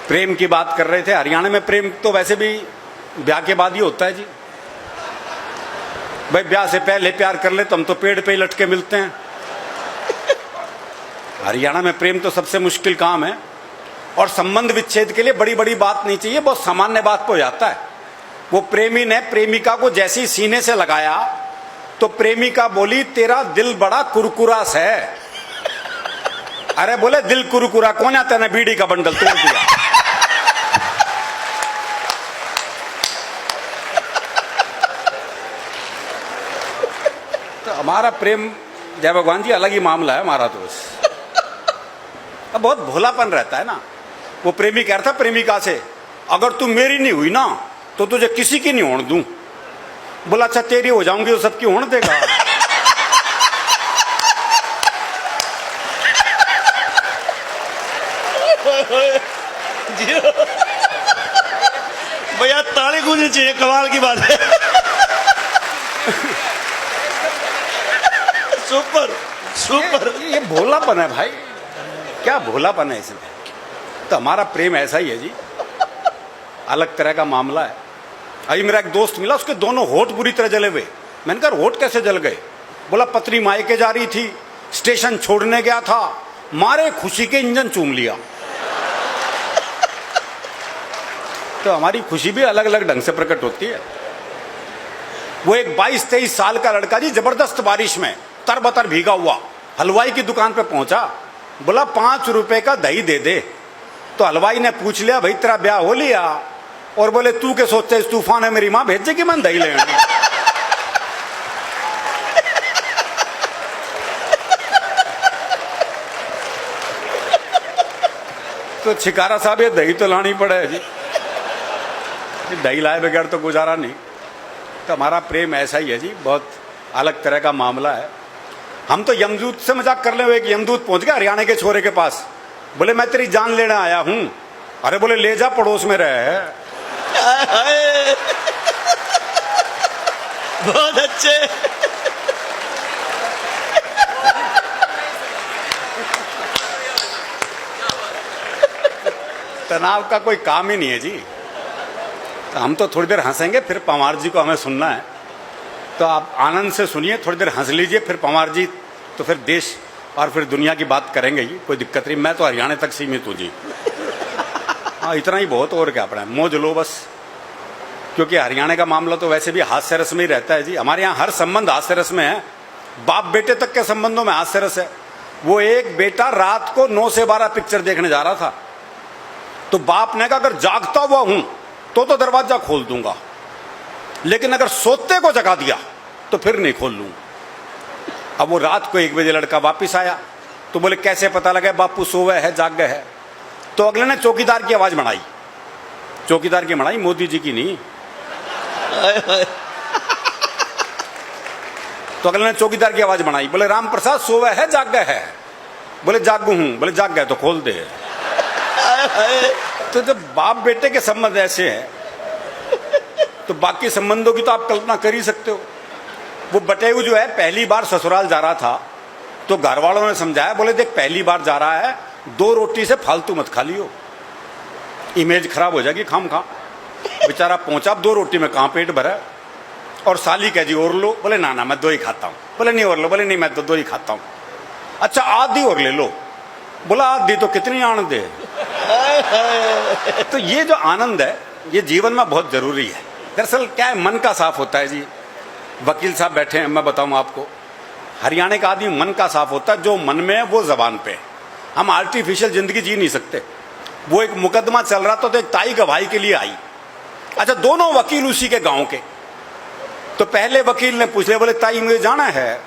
प्रेम की बात कर रहे थे। हरियाणा में प्रेम तो वैसे भी ब्याह के बाद ही होता है जी। भाई ब्याह से पहले प्यार कर ले तो हम तो पेड़ पे ही लटके मिलते हैं। हरियाणा में प्रेम तो सबसे मुश्किल काम है। और संबंध विच्छेद के लिए बड़ी बड़ी बात नहीं चाहिए, बहुत सामान्य बात पे हो जाता है। वो प्रेमी ने प्रेमिका को जैसे ही सीने से लगाया तो प्रेमिका बोली, तेरा दिल बड़ा कुरकुरा सा है। अरे बोले, दिल कुरकुरा कौन आता है? बीड़ी का बंडल तोड़ दिया। तो हमारा प्रेम जय भगवान जी अलग ही मामला है हमारा। तो अब बहुत भोलापन रहता है ना। वो प्रेमी कह रहा था प्रेमिका से, अगर तू मेरी नहीं हुई ना तो तुझे किसी की नहीं होने दूं। बोला, अच्छा तेरी हो जाऊंगी तो सबकी होने देगा। भैया ताली गूंजनी चाहिए, कमाल की बात है। Super super. ये भोलापन है भाई, क्या भोलापन है इसमें। तो हमारा प्रेम ऐसा ही है जी, अलग तरह का मामला है। अभी मेरा एक दोस्त मिला, उसके दोनों होठ बुरी तरह जले हुए। मैंने कहा होठ कैसे जल गए? बोला, पत्नी मायके जा रही थी, स्टेशन छोड़ने गया था, मारे खुशी के इंजन चूम लिया। तो हमारी खुशी भी अलग अलग ढंग से प्रकट होती है। वो एक 22-23 साल का लड़का जी, जबरदस्त बारिश में तरबतर भीगा हुआ हलवाई की दुकान पे पहुंचा। बोला, 5 रुपए का दही दे दे। तो हलवाई ने पूछ लिया, भाई तेरा ब्याह हो लिया? और बोले, तू के सोचते इस तूफान है मेरी मां भेजे कि मैं दही लेने। तो छिकारा साहब, ये दही तो लानी पड़े जी, दही लाए बगैर तो गुजारा नहीं। तो हमारा प्रेम ऐसा ही है जी, बहुत अलग तरह का मामला है। हम तो यमदूत से मजाक कर ले, एक यमदूत पहुंच गया हरियाणा के छोरे के पास। बोले, मैं तेरी जान लेने आया हूं। अरे बोले, ले जा, पड़ोस में रहे। बहुत अच्छे। तनाव का कोई काम ही नहीं है जी। तो हम तो थोड़ी देर हंसेंगे, फिर पंवार जी को हमें सुनना है। तो आप आनंद से सुनिए, थोड़ी देर हंस लीजिए, फिर पंवार जी तो फिर देश और फिर दुनिया की बात करेंगे ही, कोई दिक्कत नहीं। मैं तो हरियाणा तक सीमित हूँ जी। हाँ, इतना ही बहुत, और क्या अपना मौज लो बस। क्योंकि हरियाणा का मामला तो वैसे भी हास्य रस में ही रहता है जी। हमारे यहाँ हर संबंध हास्य रस में है, बाप बेटे तक के संबंधों में हास्य रस है। वो एक बेटा रात को 9 से 12 पिक्चर देखने जा रहा था, तो बाप ने कहा, अगर जागता हुआ हूं तो दरवाजा खोल दूंगा, लेकिन अगर सोते को जगा दिया तो फिर नहीं खोल लूंगा। अब वो रात को 1 बजे लड़का वापिस आया, तो बोले, कैसे पता लगा बापू सोवे है जाग गए है? तो अगले ने चौकीदार की आवाज बनाई। चौकीदार की बनाई, मोदी जी की नहीं। तो अगले ने चौकीदार की आवाज बनाई, बोले, राम प्रसाद सोवे है जाग गए है? बोले, जागू हूं। बोले, जाग गए तो खोल दे। तो जब बाप बेटे के संबंध ऐसे हैं तो बाकी संबंधों की तो आप कल्पना कर ही सकते हो। वो बटेऊ जो है, पहली बार ससुराल जा रहा था, तो घर वालों ने समझाया, बोले, देख पहली बार जा रहा है, 2 रोटी से फालतू मत खा लियो, इमेज खराब हो जाएगी खाम खा। बेचारा पहुंचा, 2 रोटी में कहां पेट भरा। और साली कह जी, और लो? बोले, ना ना मैं 2 ही खाता हूं। बोले, नहीं और लो? बोले, नहीं मैं तो 2 ही खाता हूं। अच्छा आधी और ले लो। बोला, आधी तो कितनी आनंद है। तो ये जो आनंद है, ये जीवन में बहुत जरूरी है। दरअसल क्या है, मन का साफ होता है जी। वकील साहब बैठे हैं, मैं बताऊं आपको, हरियाणा का आदमी मन का साफ होता है। जो मन में है वो जबान पे। हम आर्टिफिशियल जिंदगी जी नहीं सकते। वो एक मुकदमा चल रहा था, तो एक ताई गवाही के लिए आई। अच्छा, दोनों वकील उसी के गांव के। तो पहले वकील ने पूछ लिया, बोले, ताई मुझे जाना है?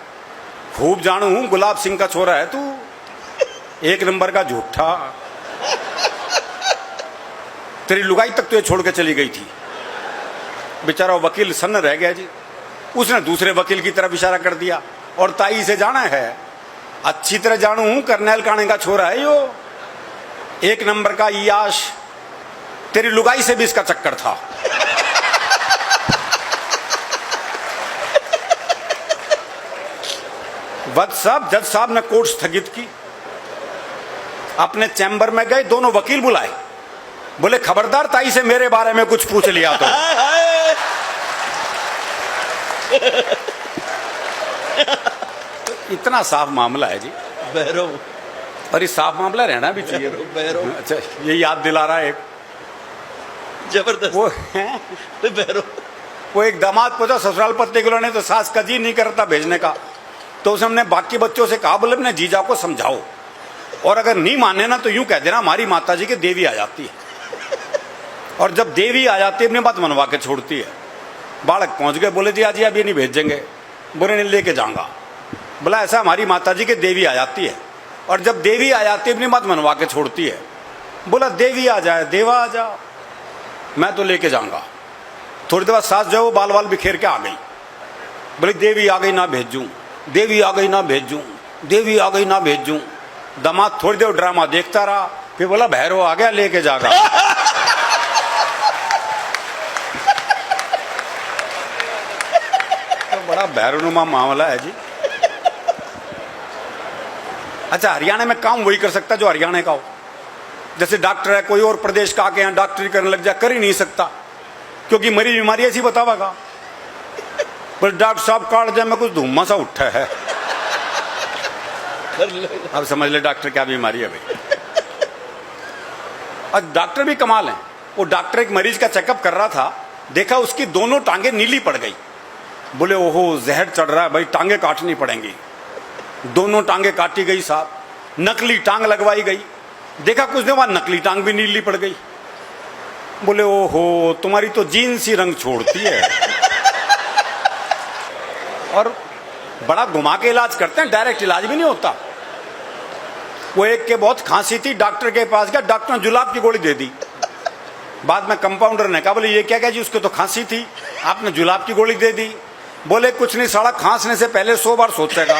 खूब जानू हूं, गुलाब सिंह का छोरा है तू, 1 नंबर का झूठा, तेरी लुगाई तक तुझे छोड़ के चली गई थी। बेचारा वकील सन्न रह गया जी। उसने दूसरे वकील की तरफ इशारा कर दिया, और ताई से जाना है? अच्छी तरह जानू हूं, करनैल काणे का छोरा है यो, 1 नंबर का याश, तेरी लुगाई से भी इसका चक्कर था। वक्त साहब, जज साहब ने कोर्ट स्थगित की, अपने चैम्बर में गए, दोनों वकील बुलाए, बोले खबरदार ताई से मेरे बारे में कुछ पूछ लिया तो। हाय हाय। इतना साफ मामला है जी, भैरव और ये साफ मामला रहना भी चाहिए। भैरव अच्छा, ये याद दिला रहा है एक, जबरदस्त वो भैरव। वो एक दामाद पूछा ससुराल पत्नी के ने तो सास का जी नहीं करता भेजने का, तो उसने हमने बाकी बच्चों से कहा बोले अपने जीजा को समझाओ, और अगर नहीं माने ना तो यूं कह देना हमारी माता जी की देवी आ जाती है, और जब देवी आ जाती है अपनी बात मनवा के छोड़ती है। बालक पहुंच गए, बोले जी आज ये नहीं भेजेंगे, बोले नहीं लेके जाऊंगा। बोला ऐसा हमारी माता जी की देवी आ जाती है, और जब देवी आ जाती है अपनी बात मनवा के छोड़ती है। बोला देवी आ जाए देवा आ जा, मैं तो लेके जाऊंगा। थोड़ी देर बाद सास जो है वो बाल बाल बिखेर के आ गई, बोले देवी आ गई ना भेजूं, देवी आ गई ना भेजूं, देवी आ गई ना भेजूं। दामाद थोड़ी देर ड्रामा देखता रहा, फिर बोला भैरव आ गया लेके जागा। तो बड़ा भैरवनुमा मामला है जी। अच्छा, हरियाणा में काम वही कर सकता जो हरियाणा का हो। जैसे डॉक्टर है कोई और प्रदेश का आके यहाँ डॉक्टरी करने लग जाए, कर ही नहीं सकता, क्योंकि मरी बीमारी ऐसी बतावागा। पर डॉक्टर साहब काट जाए मैं कुछ धुम्मा सा उठा है, अब समझ ले डॉक्टर क्या बीमारी है भाई। अब डॉक्टर भी कमाल है। वो डॉक्टर एक मरीज का चेकअप कर रहा था, देखा उसकी दोनों टांगे नीली पड़ गई। बोले ओहो जहर चढ़ रहा है भाई, टांगे काटनी पड़ेंगी। दोनों टांगे काटी गई साहब, नकली टांग लगवाई गई। देखा कुछ देर बाद नकली टांग भी नीली पड़ गई। बोले ओहो तुम्हारी तो जीन्स ही रंग छोड़ती है। और बड़ा घुमा के इलाज करते हैं, डायरेक्ट इलाज भी नहीं होता। वो एक के बहुत खांसी थी, डॉक्टर के पास गया, डॉक्टर ने जुलाब की गोली दे दी। बाद में कंपाउंडर ने कहा बोले ये क्या जी, उसको तो खांसी थी आपने जुलाब की गोली दे दी। बोले कुछ नहीं, साला खांसने से पहले 100 बार सोचेगा।